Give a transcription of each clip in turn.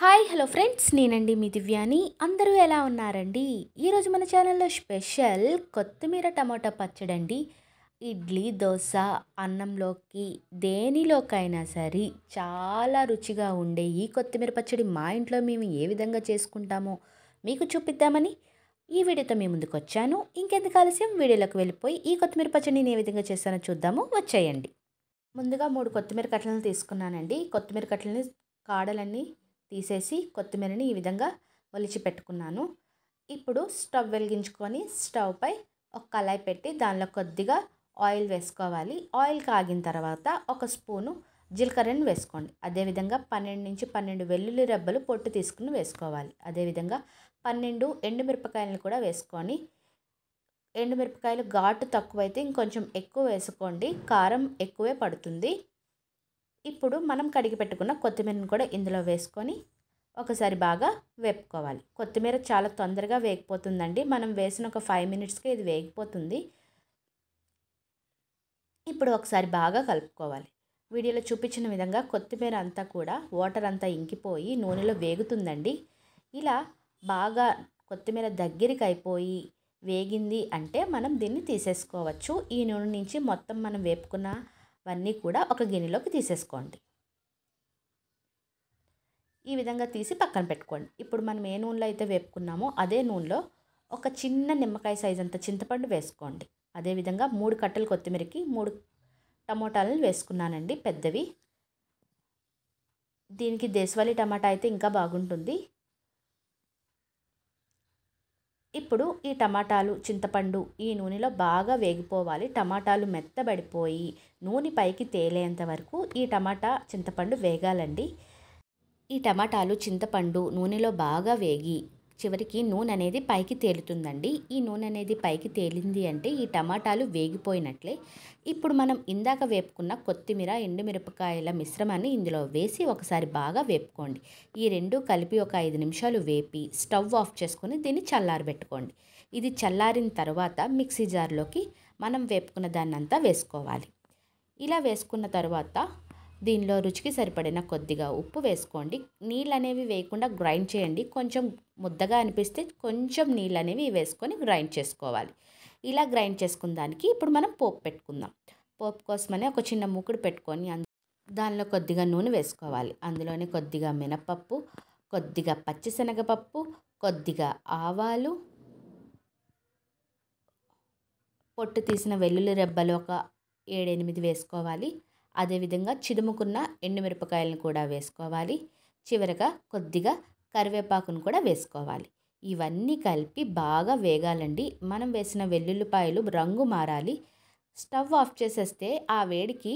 Hi hello friends, నేనండి మీ దివ్యాని. అందరూ ఎలా ఉన్నారండి? ఈరోజు మన ఛానల్లో స్పెషల్ కొత్తిమీర టమాటా పచ్చడండి. ఇడ్లీ, దోశ, అన్నంలోకి దేనిలోకైనా సరే చాలా రుచిగా ఉండే ఈ కొత్తిమీర పచ్చడి మా ఇంట్లో మేము ఏ విధంగా చేసుకుంటామో మీకు చూపిద్దామని ఈ వీడియోతో మీ ముందుకు వచ్చాను. ఇంకెందుకు ఆలస్యం, వీడియోలోకి వెళ్ళిపోయి ఈ కొత్తిమీర పచ్చడి నేను ఏ విధంగా చేస్తానో చూద్దాము, వచ్చేయండి. ముందుగా 3 కొత్తిమీర కట్టలను తీసుకున్నానండి. కొత్తిమీర కట్టలని కాడలన్నీ తీసేసి కొత్తిమీరని ఈ విధంగా ఒలిచి పెట్టుకున్నాను. ఇప్పుడు స్టవ్ వెలిగించుకొని స్టవ్ పై ఒక కళాయి పెట్టి దానిలో కొద్దిగా ఆయిల్ వేసుకోవాలి. ఆయిల్ కాగిన తర్వాత ఒక స్పూను జీలకర్రని వేసుకోండి. అదేవిధంగా 12 నుంచి 12 వెల్లుల్లి రెబ్బలు పొట్టు తీసుకుని వేసుకోవాలి. అదేవిధంగా 12 ఎండుమిరపకాయలను కూడా వేసుకొని, ఎండుమిరపకాయలు ఘాటు తక్కువైతే ఇంకొంచెం ఎక్కువ వేసుకోండి, కారం ఎక్కువే పడుతుంది. ఇప్పుడు మనం కడిగి పెట్టుకున్న కొత్తిమీరని కూడా ఇందులో వేసుకొని ఒకసారి బాగా వేపుకోవాలి. కొత్తిమీర చాలా తొందరగా వేగిపోతుందండి. మనం వేసిన ఒక 5 మినిట్స్కే ఇది వేగిపోతుంది. ఇప్పుడు ఒకసారి బాగా కలుపుకోవాలి. వీడియోలో చూపించిన విధంగా కొత్తిమీర అంతా కూడా వాటర్ అంతా ఇంకిపోయి నూనెలో వేగుతుందండి. ఇలా బాగా కొత్తిమీర దగ్గరికి అయిపోయి వేగింది అంటే మనం దీన్ని తీసేసుకోవచ్చు. ఈ నూనె నుంచి మొత్తం మనం వేపుకున్నవన్నీ కూడా ఒక గిన్నెలోకి తీసేసుకోండి. ఈ విధంగా తీసి పక్కన పెట్టుకోండి. ఇప్పుడు మనం ఏ నూనెలో అయితే వేపుకున్నామో అదే నూనెలో ఒక చిన్న నిమ్మకాయ సైజ్ అంత చింతపండు వేసుకోండి. అదేవిధంగా 3 కట్టలు కొత్తిమీరకి 3 టమోటాలను వేసుకున్నానండి, పెద్దవి. దీనికి దేశవాళీ టమాటా అయితే ఇంకా బాగుంటుంది. ఇప్పుడు ఈ టమాటాలు, చింతపండు ఈ నూనెలో బాగా వేగిపోవాలి. టమాటాలు మెత్తబడిపోయి నూనె పైకి తేలేంత వరకు ఈ టమాటా, చింతపండు వేగాలండి. ఈ టమాటాలు, చింతపండు నూనెలో బాగా వేగి చివరికి నూనె అనేది పైకి తేలుతుందండి. ఈ నూనె అనేది పైకి తేలింది అంటే ఈ టమాటాలు వేగిపోయినట్లే. ఇప్పుడు మనం ఇందాక వేపుకున్న కొత్తిమీర, ఎండుమిరపకాయల మిశ్రమాన్ని ఇందులో వేసి ఒకసారి బాగా వేపుకోండి. ఈ రెండు కలిపి ఒక 5 నిమిషాలు వేపి స్టవ్ ఆఫ్ చేసుకొని దీన్ని చల్లారబెట్టుకోండి. ఇది చల్లారిన తర్వాత మిక్సీ జార్లోకి మనం వేపుకున్న దాన్నంతా వేసుకోవాలి. ఇలా వేసుకున్న తర్వాత దీనిలో రుచికి సరిపడిన కొద్దిగా ఉప్పు వేసుకోండి. నీళ్ళు అనేవి వేయకుండా గ్రైండ్ చేయండి. కొంచెం ముద్దగా అనిపిస్తే కొంచెం నీళ్ళు అనేవి వేసుకొని గ్రైండ్ చేసుకోవాలి. ఇలా గ్రైండ్ చేసుకున్న దానికి ఇప్పుడు మనం పోపు పెట్టుకుందాం. పోపు కోసమని ఒక చిన్న మూకుడు పెట్టుకొని దానిలో కొద్దిగా నూనె వేసుకోవాలి. అందులోనే కొద్దిగా మినపప్పు, కొద్దిగా పచ్చిశనగపప్పు, కొద్దిగా ఆవాలు, పొట్టు తీసిన వెల్లుల్లి రెబ్బలు ఒక 7-8 వేసుకోవాలి. అదేవిధంగా చిదుముకున్న ఎండుమిరపకాయలను కూడా వేసుకోవాలి. చివరగా కొద్దిగా కరివేపాకును కూడా వేసుకోవాలి. ఇవన్నీ కలిపి బాగా వేగాలండి. మనం వేసిన వెల్లుల్లిపాయలు రంగు మారాలి. స్టవ్ ఆఫ్ చేసేస్తే ఆ వేడికి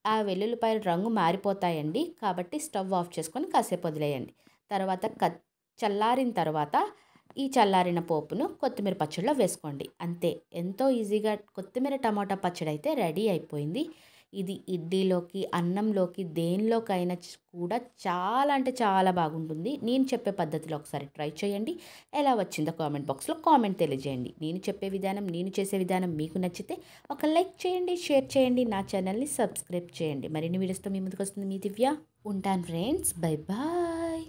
ఆ వెల్లుల్లిపాయలు రంగు మారిపోతాయండి. కాబట్టి స్టవ్ ఆఫ్ చేసుకొని కాసేపు వదిలేయండి. తర్వాత చల్లారిన తర్వాత ఈ చల్లారిన పోపును కొత్తిమీర పచ్చడిలో వేసుకోండి. అంతే, ఎంతో ఈజీగా కొత్తిమీర టమాటా పచ్చడి అయితే రెడీ అయిపోయింది. ఇది ఇడ్లీలోకి, అన్నంలోకి, దేనిలోకైనా కూడా చాలా అంటే చాలా బాగుంటుంది. నేను చెప్పే పద్ధతిలో ఒకసారి ట్రై చేయండి. ఎలా వచ్చిందో కామెంట్ బాక్స్లో కామెంట్ తెలియజేయండి. నేను చెప్పే విధానం, నేను చేసే విధానం మీకు నచ్చితే ఒక లైక్ చేయండి, షేర్ చేయండి, నా ఛానల్ని సబ్స్క్రైబ్ చేయండి. మరిన్ని వీడియోస్తో మీ ముందుకు వస్తుంది మీ దివ్య. ఉంటాను ఫ్రెండ్స్, బై బాయ్.